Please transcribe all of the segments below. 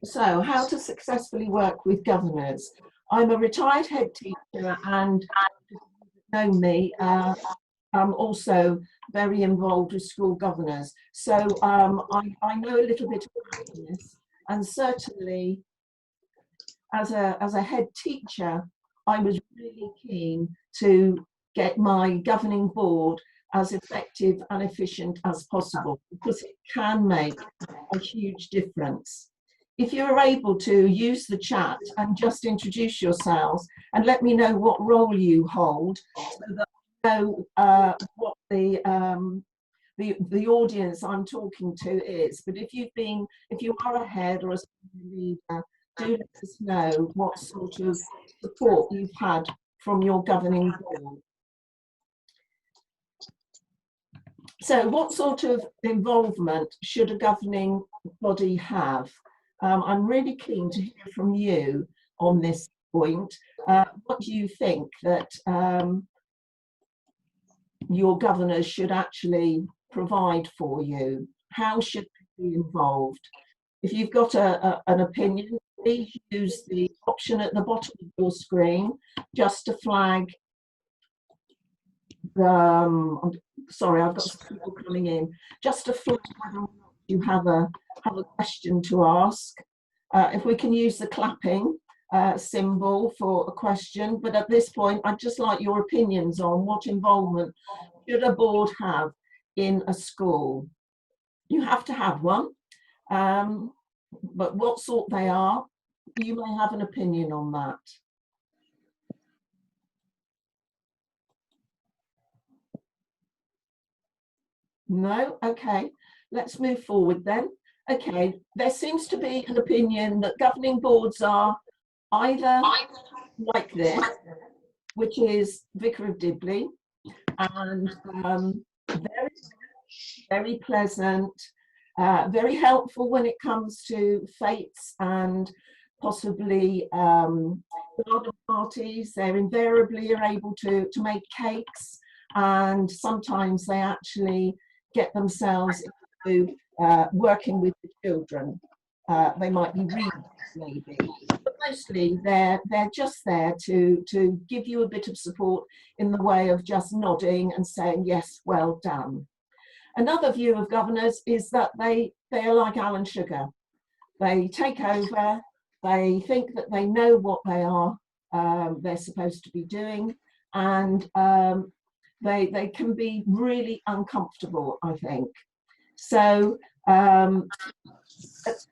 So, how to successfully work with governors. I'm a retired head teacher, and if you know me, I'm also very involved with school governors. So I know a little bit about this, and certainly as a head teacher, I was really keen to get my governing board as effective and efficient as possible, because it can make a huge difference. If you're able to use the chat and just introduce yourselves and let me know what role you hold, so that I know what the audience I'm talking to is. But if you are a head or a leader, do let us know what sort of support you've had from your governing board. So what sort of involvement should a governing body have? I'm really keen to hear from you on this point. What do you think that your governors should actually provide for you? How should they be involved? If you've got an opinion, please use the option at the bottom of your screen just to flag I'm sorry, I've got some people coming in. Just to flag whether or not you have a question to ask. If we can use the clapping symbol for a question, but at this point, I'd just like your opinions on what involvement should a board have in a school. You have to have one, but what sort they are, you may have an opinion on that. No? Okay, let's move forward then. Okay, there seems to be an opinion that governing boards are either like this, which is Vicar of Dibley, and very, very pleasant, very helpful when it comes to fetes and possibly garden parties. They're invariably able to make cakes, and sometimes they actually get themselves into working with the children. They might be reading, maybe, but mostly they're just there to give you a bit of support in the way of just nodding and saying yes, well done. Another view of governors is that they're like Alan Sugar. They take over, they think that they know what they're supposed to be doing, and they can be really uncomfortable, I think. So,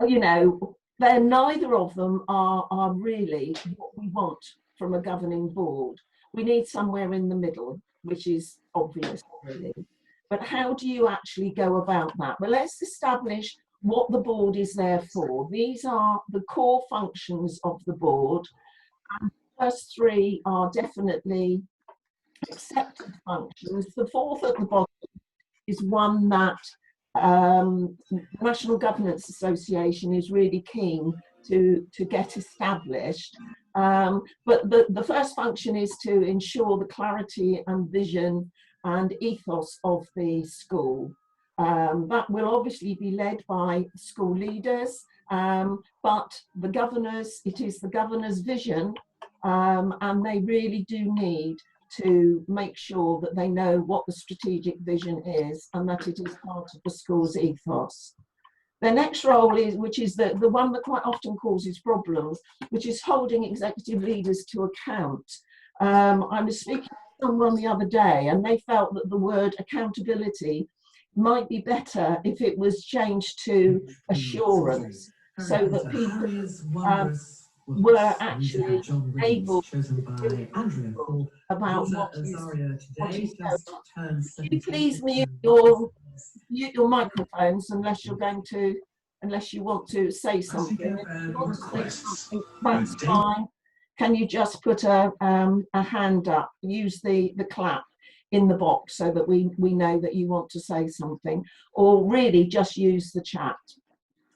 you know, neither of them are really what we want from a governing board. We need somewhere in the middle, which is obvious, really. But how do you actually go about that? Well, let's establish what the board is there for. These are the core functions of the board. And the first three are definitely accepted functions. The fourth at the bottom is one that the National Governance Association is really keen to get established. But the first function is to ensure the clarity and vision and ethos of the school. That will obviously be led by school leaders, but the governors, it is the governor's vision, and they really do need to make sure that they know what the strategic vision is and that it is part of the school's ethos. Their next role is, which is the one that quite often causes problems, which is holding executive leaders to account. I was speaking to someone the other day and they felt that the word accountability might be better if it was changed to assurance, so that people were actually able to feel about what is going on. Could you please mute your microphones unless you want to say something. If you want to say something, that's fine. Can you just put a hand up, use the clap in the box so that we know that you want to say something, or really just use the chat.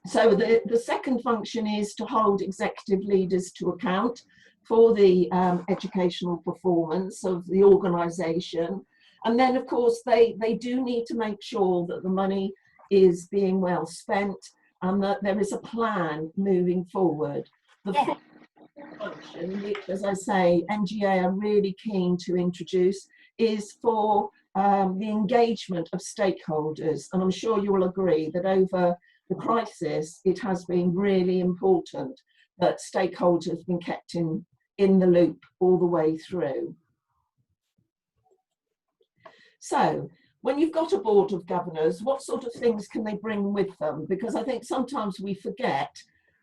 So the second function is to hold executive leaders to account for the educational performance of the organisation. And then, of course, they do need to make sure that the money is being well spent and that there is a plan moving forward. The fourth function, which, as I say, NGA are really keen to introduce, is for the engagement of stakeholders. And I'm sure you'll agree that over the crisis, it has been really important that stakeholders have been kept in the loop all the way through. So, when you've got a board of governors, what sort of things can they bring with them? Because I think sometimes we forget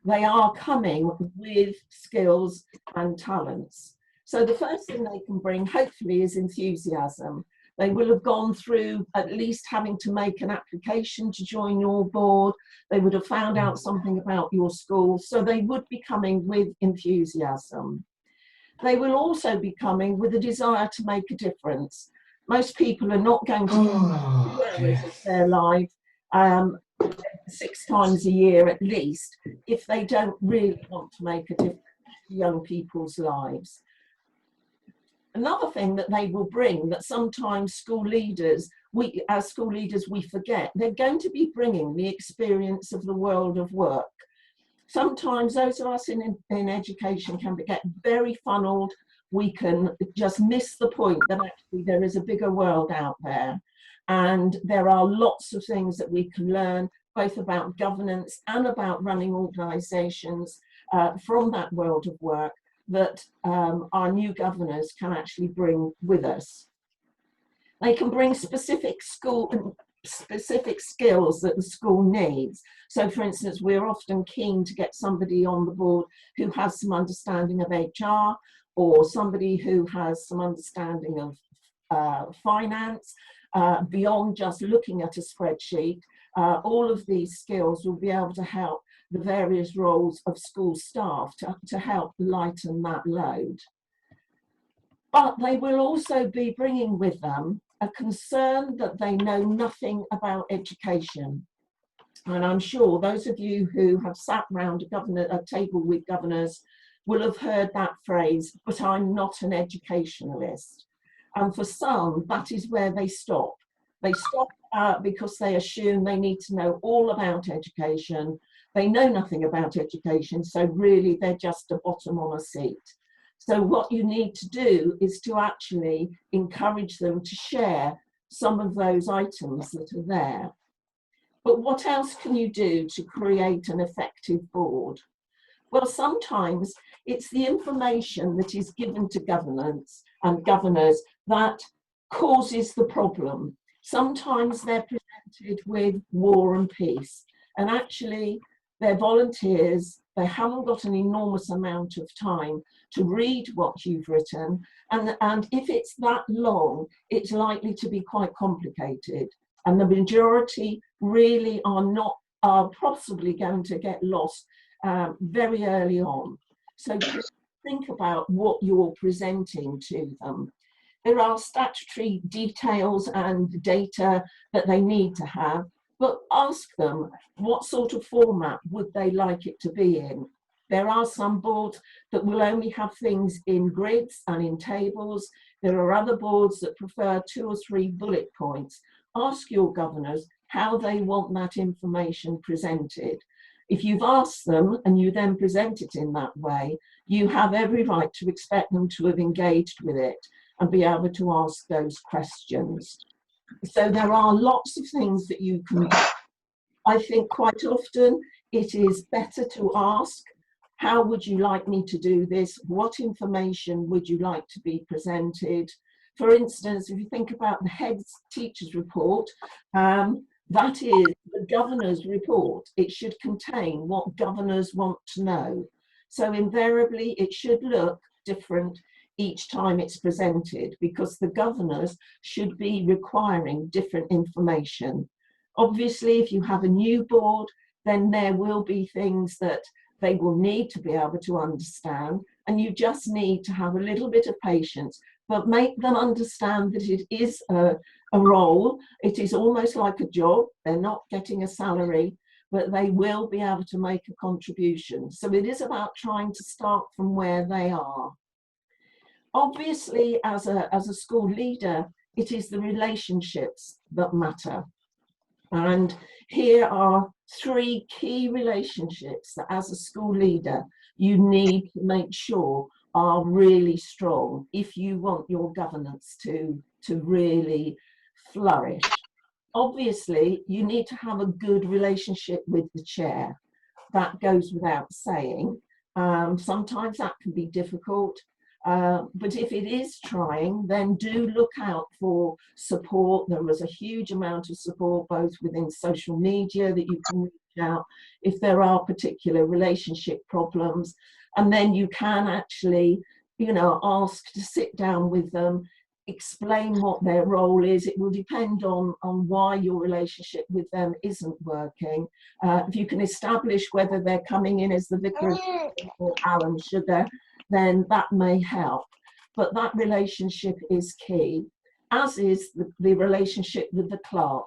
they are coming with skills and talents. So the first thing they can bring, hopefully, is enthusiasm. They will have gone through at least having to make an application to join your board. They would have found out something about your school. So they would be coming with enthusiasm. They will also be coming with a desire to make a difference. Most people are not going to do 2 hours of their life 6 times a year at least if they don't really want to make a difference to young people's lives. Another thing that they will bring that sometimes school leaders, as school leaders, we forget, they're going to be bringing the experience of the world of work. Sometimes those of us in education can get very funneled. We can just miss the point that actually there is a bigger world out there. And there are lots of things that we can learn, both about governance and about running organisations from that world of work that our new governors can actually bring with us. They can bring specific skills that the school needs. So for instance, we're often keen to get somebody on the board who has some understanding of HR, or somebody who has some understanding of finance, beyond just looking at a spreadsheet. All of these skills will be able to help the various roles of school staff to help lighten that load. But they will also be bringing with them a concern that they know nothing about education. And I'm sure those of you who have sat round a table with governors will have heard that phrase, but I'm not an educationalist. And for some, that is where they stop. They stop because they assume they need to know all about education. They know nothing about education, so really they're just a bottom on a seat. So what you need to do is to actually encourage them to share some of those items that are there. But what else can you do to create an effective board? Well, sometimes it's the information that is given to governance and governors that causes the problem. Sometimes they're presented with war and peace, and actually they're volunteers. They haven't got an enormous amount of time to read what you've written, and if it's that long, it's likely to be quite complicated, and the majority really are possibly going to get lost very early on. So think about what you're presenting to them. There are statutory details and data that they need to have, but ask them what sort of format would they like it to be in. There are some boards that will only have things in grids and in tables. There are other boards that prefer 2 or 3 bullet points. Ask your governors how they want that information presented. If you've asked them and you then present it in that way, you have every right to expect them to have engaged with it and be able to ask those questions. So there are lots of things that you can do. I think quite often it is better to ask, how would you like me to do this? What information would you like to be presented? For instance, if you think about the head teacher's report, that is the governor's report. It should contain what governors want to know. So invariably, it should look different each time it's presented, because the governors should be requiring different information. Obviously, if you have a new board, then there will be things that they will need to be able to understand, and you just need to have a little bit of patience, but make them understand that it is a role. It is almost like a job. They're not getting a salary, but they will be able to make a contribution. So it is about trying to start from where they are. Obviously, as a school leader, it is the relationships that matter. And here are 3 key relationships that as a school leader you need to make sure are really strong if you want your governance to really flourish. Obviously, you need to have a good relationship with the chair. That goes without saying. Sometimes that can be difficult, but if it is trying, then do look out for support. There is a huge amount of support both within social media that you can reach out if there are particular relationship problems, and then you can actually, you know, ask to sit down with them, explain what their role is. It will depend on why your relationship with them isn't working. If you can establish whether they're coming in as the vicar or Alan Sugar, then that may help. But that relationship is key, as is the relationship with the clerk.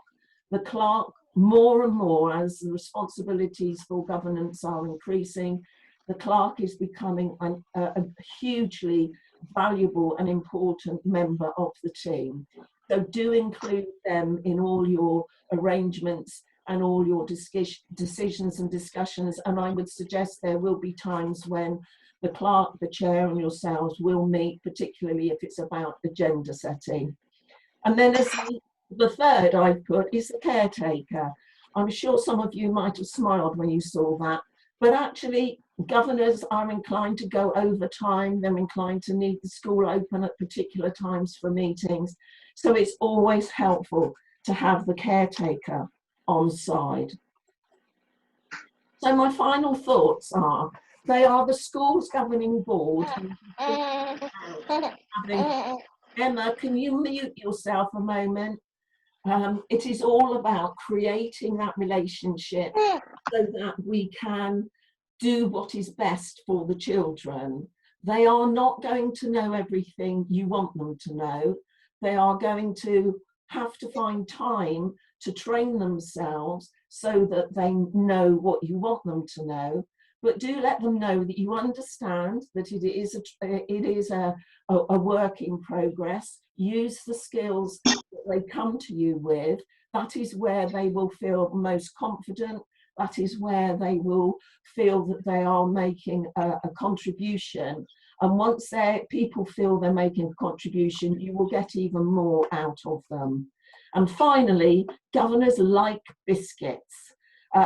The clerk, more and more, as the responsibilities for governance are increasing, the clerk is becoming a hugely valuable and important member of the team. So do include them in all your arrangements and all your decisions and discussions. And I would suggest there will be times when the clerk, the chair and yourselves will meet, particularly if it's about agenda setting. And then as the third I've put is the caretaker. I'm sure some of you might have smiled when you saw that, but actually governors are inclined to go over time. They're inclined to need the school open at particular times for meetings. So it's always helpful to have the caretaker on side. So my final thoughts are, they are the school's governing board. Emma, can you mute yourself a moment? It is all about creating that relationship so that we can do what is best for the children. They are not going to know everything you want them to know. They are going to have to find time to train themselves so that they know what you want them to know. But do let them know that you understand that it is a work in progress. Use the skills that they come to you with. That is where they will feel most confident. That is where they will feel that they are making a contribution. And once people feel they're making a contribution, you will get even more out of them. And finally, governors like biscuits.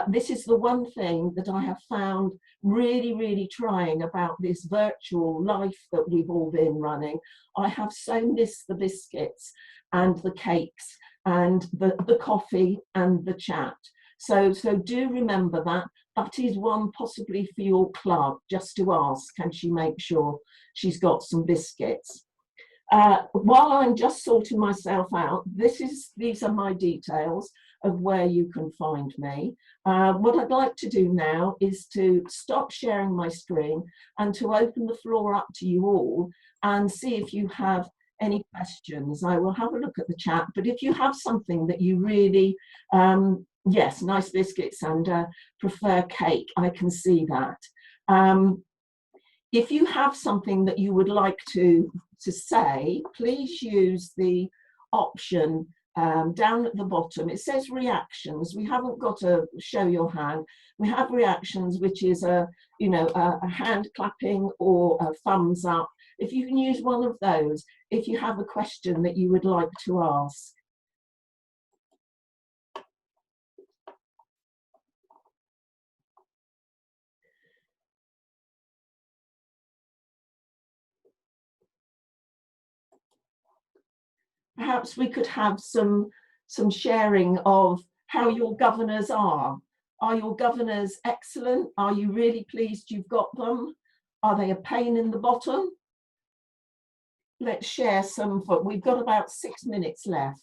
This is the one thing that I have found really, really trying about this virtual life that we've all been running. I have so missed the biscuits and the cakes and the coffee and the chat. So do remember that. That is one possibly for your clerk, just to ask, can she make sure she's got some biscuits? While I'm just sorting myself out, these are my details of where you can find me. What I'd like to do now is to stop sharing my screen and to open the floor up to you all and see if you have any questions. I will have a look at the chat, but if you have something that you really, yes, nice biscuits and prefer cake, I can see that. If you have something that you would like to say, please use the option down at the bottom. It says reactions. We haven't got a show your hand. We have reactions, which is a hand clapping or a thumbs up. If you can use one of those, if you have a question that you would like to ask. Perhaps we could have some sharing of how your governors are. Are your governors excellent? Are you really pleased you've got them? Are they a pain in the bottom? Let's share some. We've got about 6 minutes left.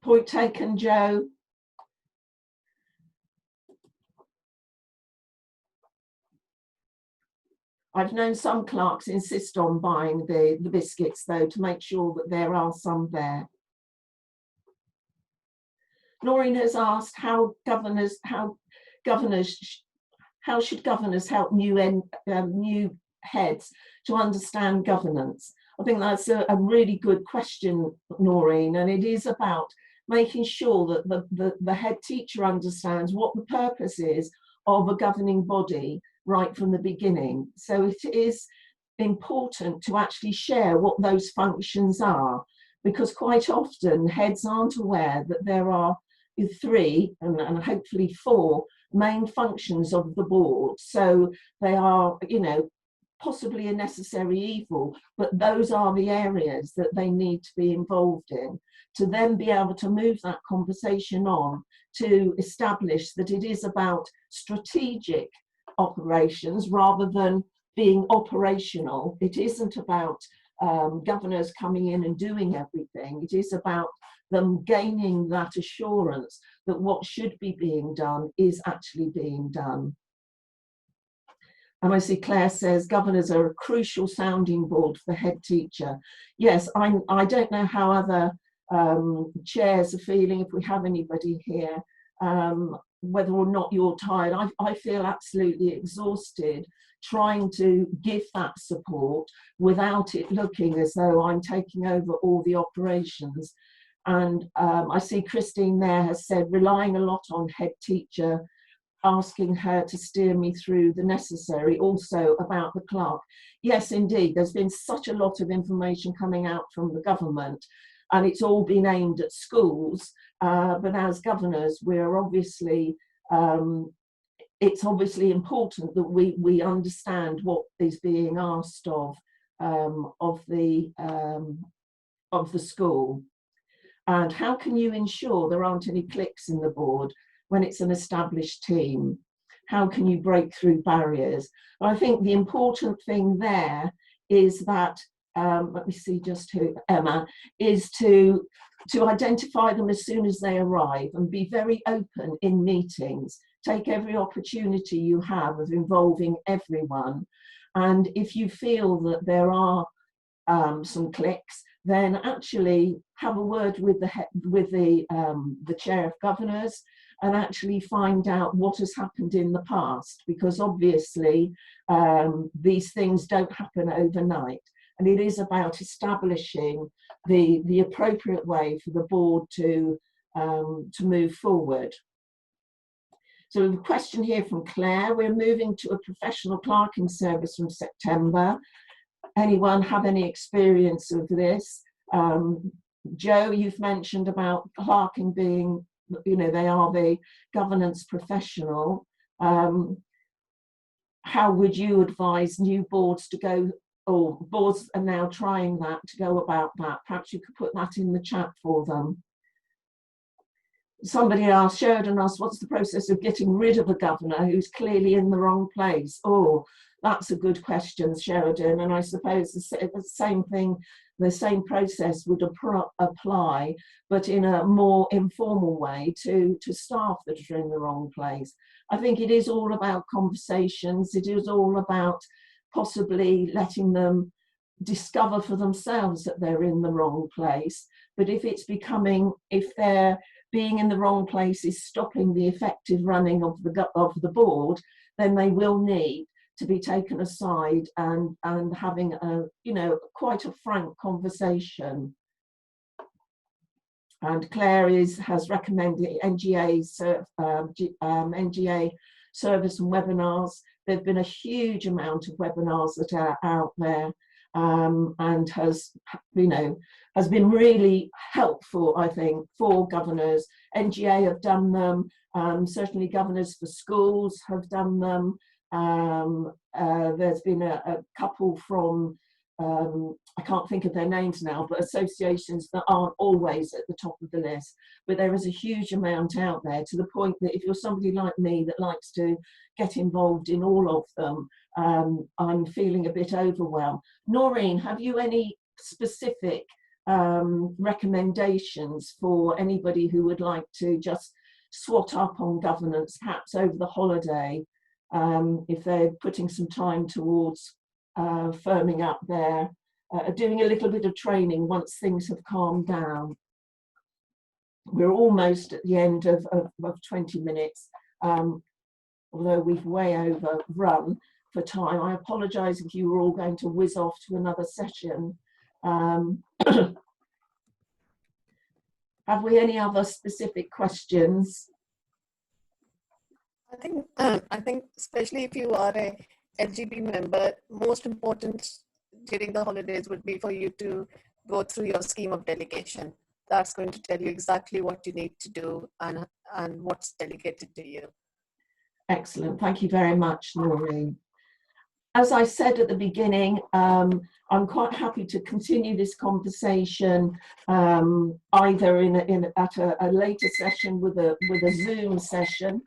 Point taken, Joe. I've known some clerks insist on buying the biscuits, though, to make sure that there are some there. Noreen has asked how should governors help new heads to understand governance? I think that's a really good question, Noreen, and it is about making sure that the head teacher understands what the purpose is of a governing body right from the beginning. So it is important to actually share what those functions are, because quite often heads aren't aware that there are 3 and hopefully 4 main functions of the board. So they are, you know, possibly a necessary evil, but those are the areas that they need to be involved in, to then be able to move that conversation on to establish that it is about strategic operations rather than being operational. It isn't about governors coming in and doing everything. It is about them gaining that assurance that what should be being done is actually being done. And I see Claire says governors are a crucial sounding board for the head teacher. Yes, I don't know how other chairs are feeling, if we have anybody here, whether or not you're tired. I feel absolutely exhausted trying to give that support without it looking as though I'm taking over all the operations. And I see Christine there has said relying a lot on head teacher, asking her to steer me through the necessary, also about the clerk. Yes, indeed, there's been such a lot of information coming out from the government, and it's all been aimed at schools, but as governors, we're obviously, it's obviously important that we understand what is being asked of the school. And how can you ensure there aren't any cliques in the board when it's an established team? How can you break through barriers? And I think the important thing there is that, let me see just who, Emma, is to identify them as soon as they arrive and be very open in meetings. Take every opportunity you have of involving everyone. And if you feel that there are some cliques, then actually have a word with the chair of governors and actually find out what has happened in the past, because obviously these things don't happen overnight, and it is about establishing the appropriate way for the board to move forward. So we have a question here from Claire. We're moving to a professional clerking service from September. Anyone have any experience of this? Joe, you've mentioned about clerking being, you know, they are the governance professional. How would you advise new boards to go, or boards are now trying that, to go about that? Perhaps you could put that in the chat for them. Somebody asked, Sheridan asked, what's the process of getting rid of a governor who's clearly in the wrong place? Oh, that's a good question, Sheridan. And I suppose the same thing, the same process would apply, but in a more informal way to staff that are in the wrong place. I think it is all about conversations. It is all about possibly letting them discover for themselves that they're in the wrong place. But if it's becoming, if they're being in the wrong place is stopping the effective running of the board, then they will need to be taken aside and having a, you know, quite a frank conversation. And Claire has recommended NGA service and webinars. There've been a huge amount of webinars that are out there, and has been really helpful, I think, for governors. NGA have done them, certainly governors for schools have done them. There's been a couple from, I can't think of their names now, but associations that aren't always at the top of the list. But there is a huge amount out there, to the point that if you're somebody like me that likes to get involved in all of them, I'm feeling a bit overwhelmed. Noreen, have you any specific recommendations for anybody who would like to just swat up on governance, perhaps over the holiday, if they're putting some time towards firming up their, doing a little bit of training once things have calmed down? We're almost at the end of 20 minutes, although we've way overrun for time. I apologise if you were all going to whiz off to another session. Have we any other specific questions? I think especially if you are a LGB member, most important during the holidays would be for you to go through your scheme of delegation. That's going to tell you exactly what you need to do and what's delegated to you. Excellent. Thank you very much, Noreen. As I said at the beginning, I'm quite happy to continue this conversation either at a later session with a Zoom session,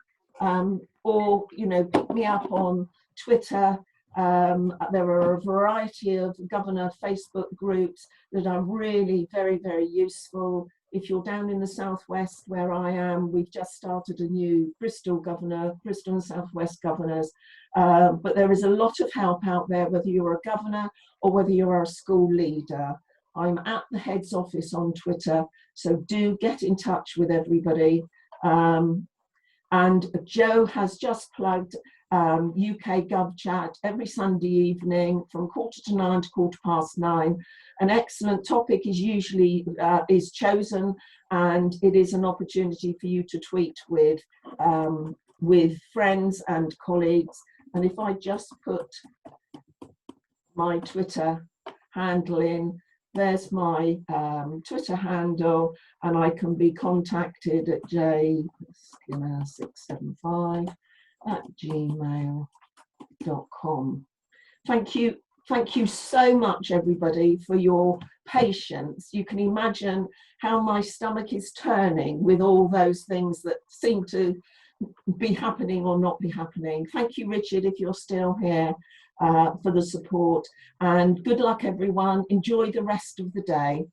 or pick me up on Twitter. There are a variety of governor Facebook groups that are really very, very useful. If you're down in the southwest where I am, we've just started a new Bristol and Southwest governors. But there is a lot of help out there, whether you're a governor or whether you're a school leader. I'm at the head's office on Twitter, so do get in touch with everybody. And Joe has just plugged UK Gov Chat every Sunday evening from 8:45 to 9:15. An excellent topic is usually chosen, and it is an opportunity for you to tweet with friends and colleagues. And if I just put my Twitter handle in, there's my Twitter handle, and I can be contacted at j675@gmail.com. Thank you so much, everybody, for your patience. You can imagine how my stomach is turning with all those things that seem to be happening or not be happening. Thank you, Richard, if you're still here, for the support, and good luck, everyone. Enjoy the rest of the day.